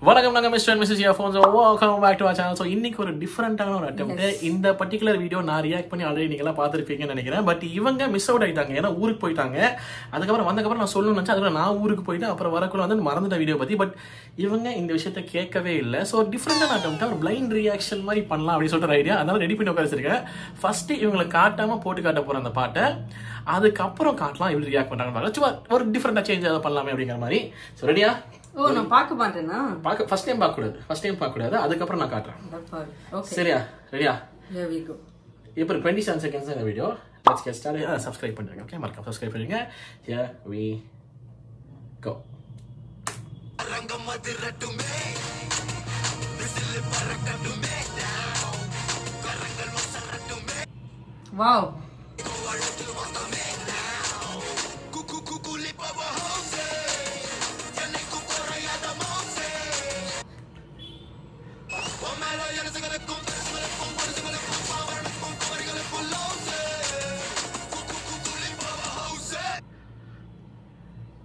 வணக்கம் நாங்க mister and missus Earphones welcome back to our channel. So இன்னைக்கு ஒரு டிஃப்ரெண்டான ஒரு அட்டெம்ப்ட். இந்த பர்டிகுலர் வீடியோ நான் ரியாக்ட் பண்ணி ஆல்ரெடி நீங்க எல்லாம் பார்த்துருப்பீங்கன்னு நினைக்கிறேன். பட் இவங்க மிஸ் அவுட் ஆயிட்டாங்க, ஏன்னா ஊருக்கு போயிட்டாங்க. அதுக்கப்புறம் வந்தக்கப்புறம் நான் சொல்லணும்னு நினைச்சேன், அதுக்கப்புறம் நான் ஊருக்கு போயிட்டு அப்புறம் வரக்குள்ள வந்து மறந்துட்ட வீடியோ பத்தி. பட் இவங்க இந்த விஷயத்த கேட்கவே இல்லை. ஸோ டிஃப்ரெண்டான அட்டெம்ப்ட், ஒரு பிளைண்ட் ரியாக்ஷன் மாதிரி பண்ணலாம் அப்படின்னு சொல்லிட்டு ஐடியா. அதனால ரெடி பண்ணி உட்காந்துருக்கேன். ஃபர்ஸ்ட் இவங்களை காட்டாம போட்டு காட்ட போற அந்த பாட்டை, அதுக்கப்புறம் காட்டலாம் எப்படி ரியாக்ட் பண்றாங்க. சும்மா ஒரு டிஃப்ரெண்டா சேஞ்ச் ஏதாவது பண்ணலாமே அப்படிங்கிற மாதிரி. ஸோ ரெடியா? ஓ, நான் பார்க்க மாட்டேனா? ஃபர்ஸ்ட் டைம் பார்க்க கூடாது. அதுக்கப்புறம் நான் காட்டுறேன். சரியா? ரெடியா? Here we go. இப்போ 27 செகண்ட்ஸ் இந்த video. Let's get start. Subscribe பண்ணுங்க. ஓகே, மறக்காம சப்ஸ்கிரைப் பண்ணுங்க. Here we go. Wow.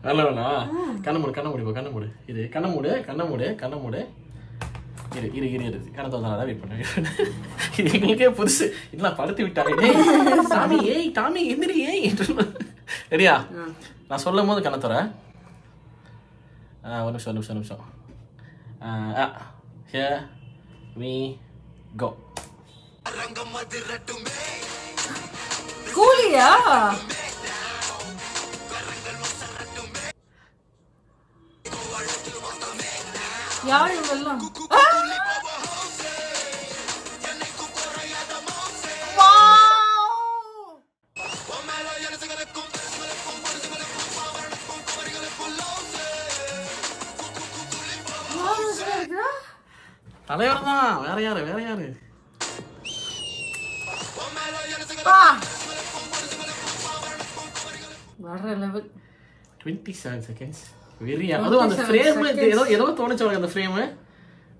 நல்லவனா? கண்ண மூடு. இது கண்ண மூடு. இரு கண்ணத்தை தான் வெயிட் பண்ண. இது எங்களுக்கே புதுசு. இதெல்லாம் படுத்து விட்டாங்க. சாமி ஏய் டாமி எந்திரி ஏய். ரெடியா? நான் சொல்லும் போது கண்ண தர. ஒரு நிமிஷம். Here we go. கூலியா? யார் இவங்கெல்லாம்? தலைவர் தான், வேற யாரு? வேற லெவல். 27 செகண்ட்ஸ். வெரியா? அதுவும் அந்த ஃப்ரேம் ஏதோ தோணுச்சு அந்த ஃப்ரேம்.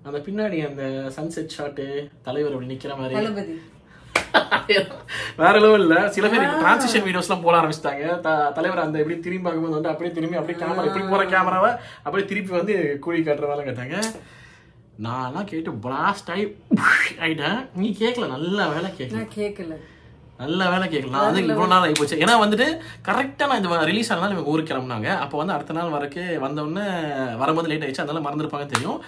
அந்த பின்னாடி அந்த சன்செட் ஷாட், தலைவர் அப்படி நிக்கிற மாதிரி வேற லெவல்ல. சில பேர் டிரான்சிஷன் வீடியோஸ்லாம் போட ஆரம்பிச்சிட்டாங்க. தலைவர் அந்த எப்படி திரும்பி பார்க்கும்போது வந்து அப்படியே திரும்பி அப்படியே கேமரா எப்படி போற கேமராவை அப்படியே திருப்பி வந்து கூலி காட்டுற வேலை கேட்டாங்க. நான்லாம் கேட்டு பிளாஸ்ட் ஆயிட்டேன். நீ கேட்கல. நல்ல வேலை கேட்கல. நான் வந்து இவ்வளவு நாள் ஆகி போச்சு. ஏன்னா வந்துட்டு கரெக்டா நான் இந்த ரிலீஸ் ஆனாலும் இவங்க ஊருக்கு கிளம்புனாங்க. அப்போ வந்து அடுத்த நாள் வந்தோடனே வரும்போது லேட் ஆயிடுச்சு. அதனால மறந்துருப்பாங்க தெரியும்.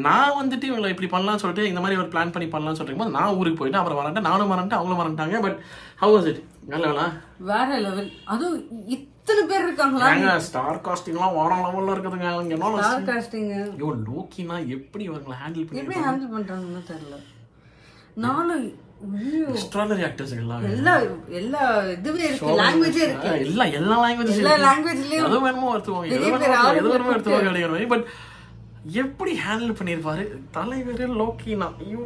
நான் வந்துட்டு இவங்களை இப்படி பண்ணலாம்னு சொல்லிட்டு இந்த மாதிரி ஒரு பிளான் பண்ணி பண்ணலாம்னு சொல்லிட்டு போது நான் ஊருக்கு போயிட்டு அப்புறம் வரேன். நானும் மறந்துட்டேன், அவங்களும் மறந்துட்டாங்க. But how was it? நல்ல வேற லெவல். அதுவும் இத்தனை பேர் இருக்காங்களா? ஸ்டார் காஸ்டிங்லாம் வேற லெவல்ல இருக்குதுங்க. ஸ்டார் காஸ்டிங் ஐயோ, லோக்கினா எப்படி இவங்களை ஹேண்டில் பண்றாங்கன்னு தெரியல. நானும் எக்ஸ்ட்ராடனரி ஆக்டர்ஸ் எல்லா இதுவே இருக்கு, லாங்குவேஜே இருக்கு. எல்லா லாங்குவேஜ்லயும் அது வேணுமோ எடுத்துவாங்க அப்படிங்கிற. பட் எப்படி ஹேண்டில் பண்ணிருப்பாரு தலைவர் லோக்கினா. ஐயோ,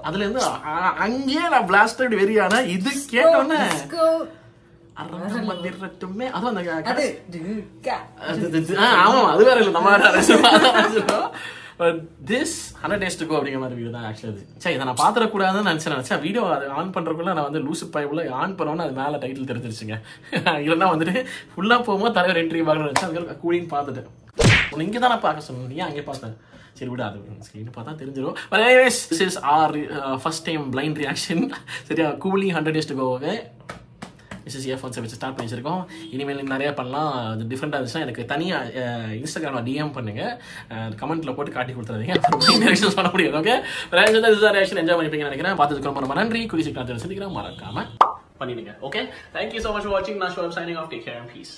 அதுல இருந்து அங்கேயே நான் பிளாஸ்டட் வெறியான இது கேட்டோன்னே ஆமா அது வேற இல்ல. நம்ம this 100 days to go அப்படிங்கிற மாதிரி வீடியோ தான் ஆக்சுவலி. சரி, இதை நான் பாத்திரக்கூடாதுன்னு நினைச்சேன். வீடியோ அது ஆன் பண்றதுக்குள்ள நான் வந்து லூசு பைப்ல ஆன் பண்ணோன்னு அது மேல டைட்டில் தெரிஞ்சிருச்சுங்க. இல்லைன்னா வந்துட்டு ஃபுல்லா போகும்போது தலைவர் என்ட்ரி பார்க்கணும்னு நினைச்சேன். அதுக்கு கூலின்னு பார்த்துட்டேன். உன்னை இங்கே தான் பார்க்க சொன்னேன், நீ அங்கே பார்த்தேன். சரி விட, அது ஸ்க்ரீன் பார்த்தா தெரிஞ்சிடும். But anyways, this is our first time blind reaction. சரியா? Coolie 100 days to go. Missus இயர்ஃபோன்ஸை வச்சு ஸ்டார்ட் பண்ணி வச்சிருக்கோம். இனிமேல் நிறையா பண்ணலாம். அது டிஃப்ரெண்டாக இருந்துச்சுன்னா எனக்கு தனியாக இன்ஸ்டாகிராமில் டிஎம் பண்ணுங்க, கமெண்ட்டில் போட்டு காட்டி கொடுத்துறாதீங்க. ரியாக்ஷன்ஸ் பண்ண முடியாது. ஓகே, ரியாக்ஷன் என்ஜாய் பண்ணிப்பீங்கன்னு நினைக்கிறேன். பார்த்துக்கு ரொம்ப நன்றி. குறிச்சி நான் சந்திக்கிறேன். மறக்காம பண்ணிடுங்க. Okay, thank you so much for வாட்சிங். நான் ஷோர் signing off. Take care and piece.